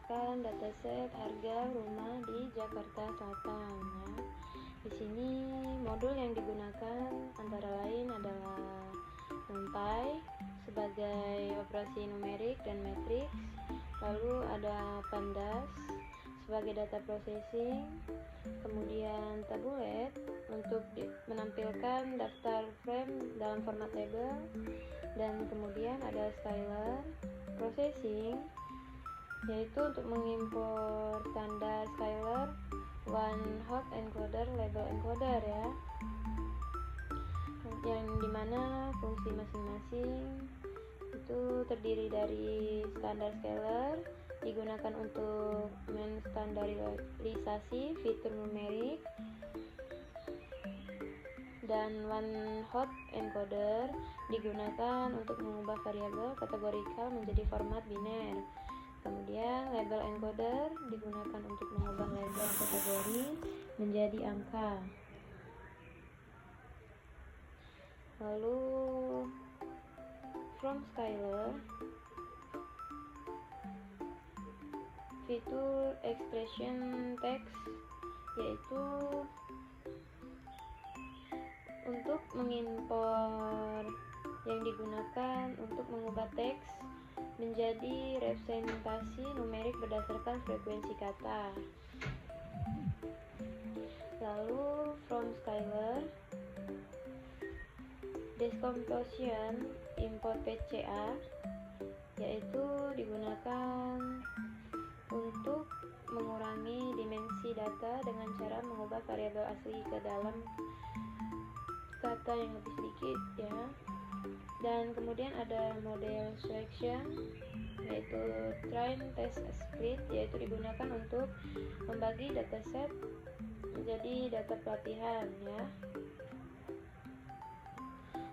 mendaftarkan dataset harga rumah di Jakarta Selatan ya. Di sini modul yang digunakan antara lain adalah NumPy sebagai operasi numerik dan matriks, lalu ada Pandas sebagai data processing, kemudian Tabulet untuk menampilkan daftar frame dalam format table, dan kemudian ada Styler processing, yaitu untuk mengimpor standar Styler, one hot encoder, label encoder ya, yang dimana fungsi masing-masing itu terdiri dari standar scaler digunakan untuk menstandarisasi fitur numerik, dan one hot encoder digunakan untuk mengubah variabel kategorikal menjadi format biner. Kemudian label encoder digunakan untuk mengubah label kategori menjadi angka. Lalu from Styler, fitur expression text, yaitu untuk mengimpor yang digunakan untuk mengubah teks menjadi representasi numerik berdasarkan frekuensi kata. Lalu from Styler, decomposition import PCA, yaitu digunakan untuk mengurangi dimensi data dengan cara mengubah variabel asli ke dalam kata yang lebih sedikit ya. Dan kemudian ada model selection, yaitu train test split, yaitu digunakan untuk membagi dataset menjadi data pelatihan ya.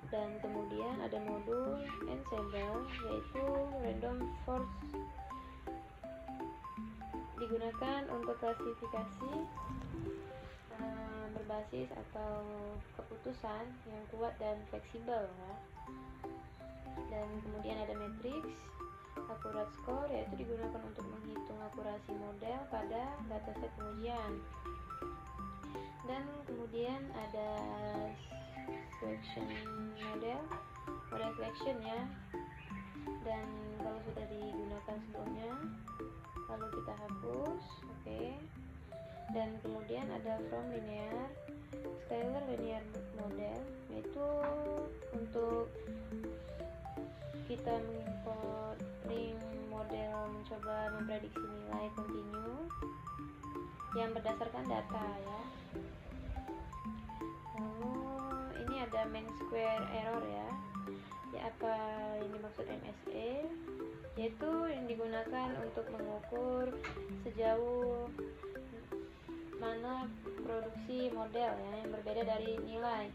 Dan kemudian ada modul ensemble, yaitu random forest, digunakan untuk klasifikasi berbasis atau keputusan yang kuat dan fleksibel ya. Dan kemudian ada matriks akurat score, yaitu digunakan untuk menghitung akurasi model pada dataset pengujian. Dan kemudian ada selection model selection ya. Dan kalau sudah digunakan sebelumnya lalu kita hapus, oke. Dan kemudian ada from linear Styler linear model, yaitu untuk kita mengimpor link model mencoba memprediksi nilai kontinu yang berdasarkan data ya. Lalu ini ada mean square error ya. Apa yang dimaksud MSE? Yaitu yang digunakan untuk mengukur sejauh mana produksi model ya, yang berbeda dari nilai.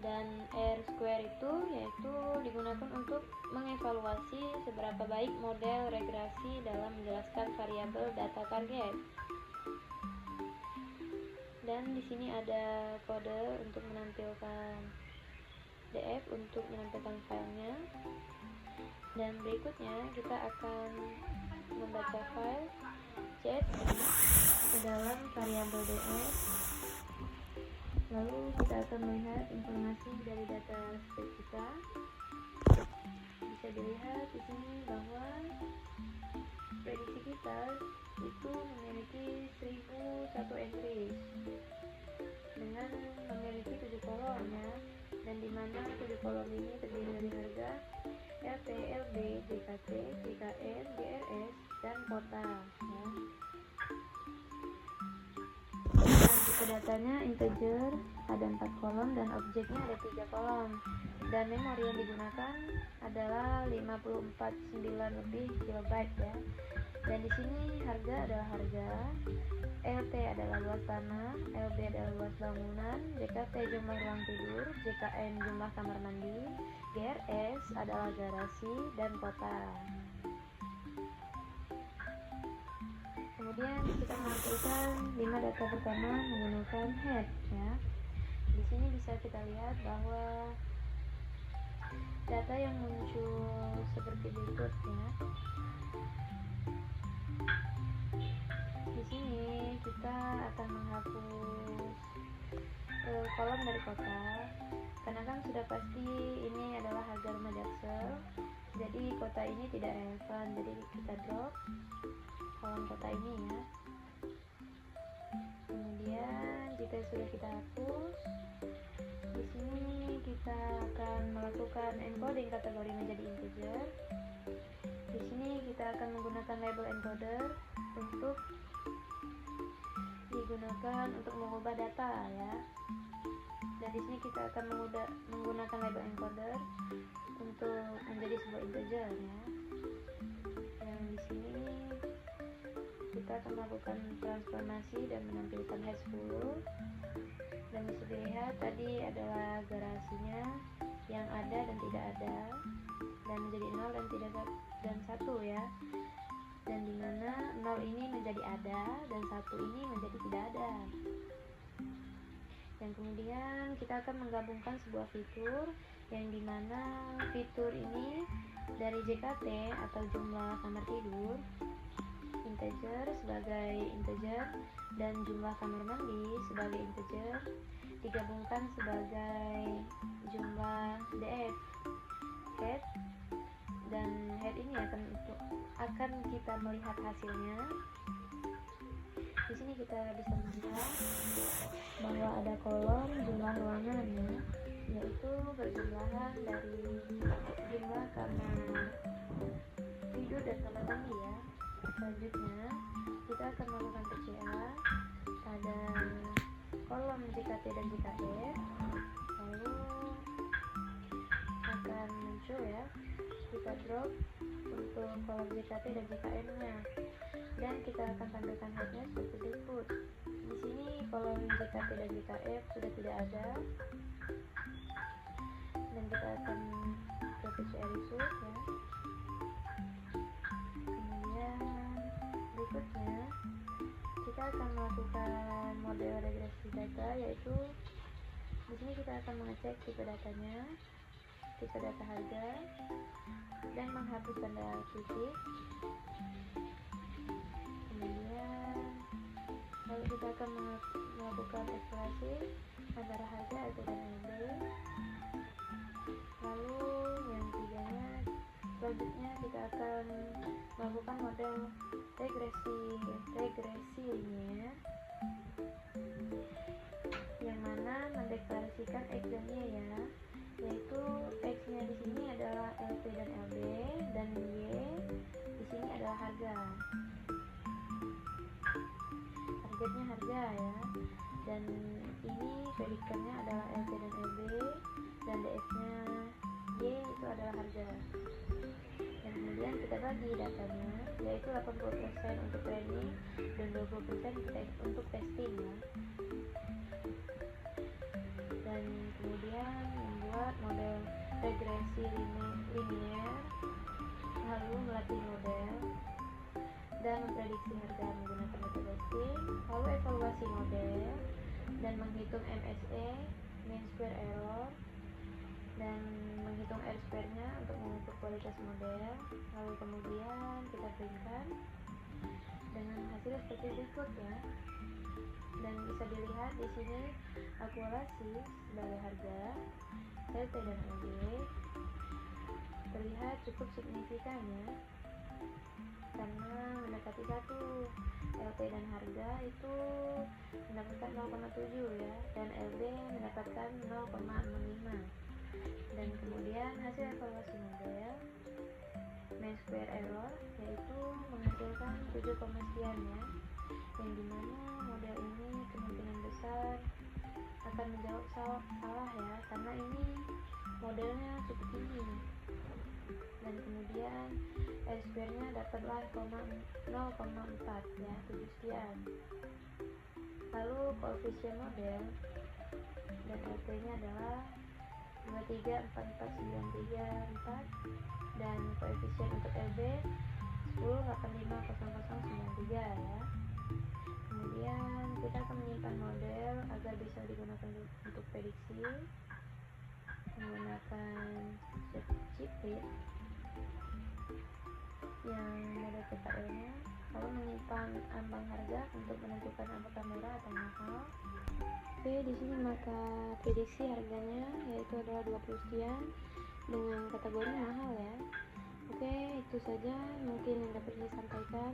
Dan R square itu yaitu digunakan untuk mengevaluasi seberapa baik model regresi dalam menjelaskan variabel data target. Dan di sini ada kode untuk menampilkan DF untuk menampilkan filenya. Dan berikutnya kita akan membaca file chat ke dalam variabel DF. Lalu kita akan melihat informasi dari data spread kita. Bisa dilihat di sini bahwa prediksi kita itu memiliki 1001 entries dengan memiliki 7 kolom ya. Dan di mana 7 kolom ini terdiri dari harga, LT, LB, JKT, JKN, GRS, dan kota ya. Tipe datanya integer, ada 4 kolom, dan objeknya ada 3 kolom. Dan memori yang digunakan adalah 549 lebih kilobyte ya. Dan di sini harga adalah harga, LT adalah luas tanah, LB adalah luas bangunan, JKT jumlah ruang tidur, JKN jumlah kamar mandi, GRS adalah garasi, dan kota. Kemudian kita menampilkan 5 data pertama menggunakan head ya. Di sini bisa kita lihat bahwa data yang muncul seperti berikut ya. Di sini kita akan menghapus kolom dari kota, karena kan sudah pasti ini adalah harga rumah Jaksel, jadi kota ini tidak relevan, jadi kita drop kolom kota ini ya. Kemudian jika sudah kita hapus, di sini kita akan melakukan encoding kategori menjadi integer. Di sini kita akan menggunakan label encoder untuk digunakan untuk mengubah data ya. Dan di sini kita akan menggunakan label encoder untuk menjadi sebuah integer ya. Yang di sini kita akan melakukan transformasi dan menampilkan hash full. Dan bisa dilihat tadi adalah garasinya yang ada dan tidak ada, dan menjadi 0 dan tidak ada dan 1 ya. Dan dimana 0 ini menjadi ada dan 1 ini menjadi tidak ada. Dan kemudian kita akan menggabungkan sebuah fitur yang dimana fitur ini dari JKT atau jumlah kamar tidur integer sebagai integer dan jumlah kamar mandi sebagai integer digabungkan sebagai jumlah df head, dan head ini akan kita melihat hasilnya. Di sini kita bisa melihat bahwa ada kolom jumlah ruangannya, yaitu berjumlahan dari jumlah kamar tidur dan kamar mandi ya. Selanjutnya kita akan melakukan PCA pada kolom JKT dan JKF, lalu akan muncul ya. Kita drop untuk kolom JKT dan JKM nya, dan kita akan tampilkan headnya seperti berikut. Di sini kolom JKT dan JKF sudah tidak ada, dan kita akan ke PCA result ya. Kemudian berikutnya kita akan melakukan model regresi data, yaitu di sini kita akan mengecek tipe datanya, tipe data harga, dan menghapus tanda titik. Kemudian lalu kita akan melakukan eksplorasi antara harga LT dan LB. Lalu yang ketiganya, selanjutnya kita akan melakukan model regresi linear, yang mana mendeklarasikan X dan Y ya, yaitu X nya di sini adalah LT dan LB, dan Y di sini adalah harga. Targetnya harga ya, dan ini prediktornya adalah LT dan LB, dan DX nya Y itu adalah harga. Dan kemudian kita bagi datanya, yaitu 80% untuk training dan 20% untuk testing ya. Dan kemudian membuat model regresi linear, lalu melatih model dan memprediksi harga menggunakan metode testing, lalu evaluasi model dan menghitung MSE mean square error, dan menghitung R-square nya untuk mengukur kualitas model. Lalu kemudian kita printkan dengan hasil seperti berikut ya. Dan bisa dilihat di sini akurasi sebagai harga LT dan LB terlihat cukup signifikan ya, karena mendekati 1. LT dan harga itu mendapatkan 0,7 ya, dan LB mendapatkan 0,65. Dan kemudian hasil evaluasi model mean square error, yaitu menghasilkan 7, sekian ya, yang dimana model ini kemungkinan besar akan menjawab salah ya, karena ini modelnya cukup tinggi. Dan kemudian R-square nya dapatlah 0,4 ya, 7 sekian. Lalu koefisien model dan LT nya adalah 234493 dan koefisien untuk LB 10850093 ya. Kemudian kita akan menyimpan model agar bisa digunakan untuk prediksi menggunakan chiplet yang model PKL nya. lalu menyimpan ambang harga untuk menentukan apakah murah atau mahal. Oke, di sini maka prediksi harganya yaitu adalah 20 sekian dengan kategori mahal ya. Oke, itu saja mungkin yang dapat saya sampaikan.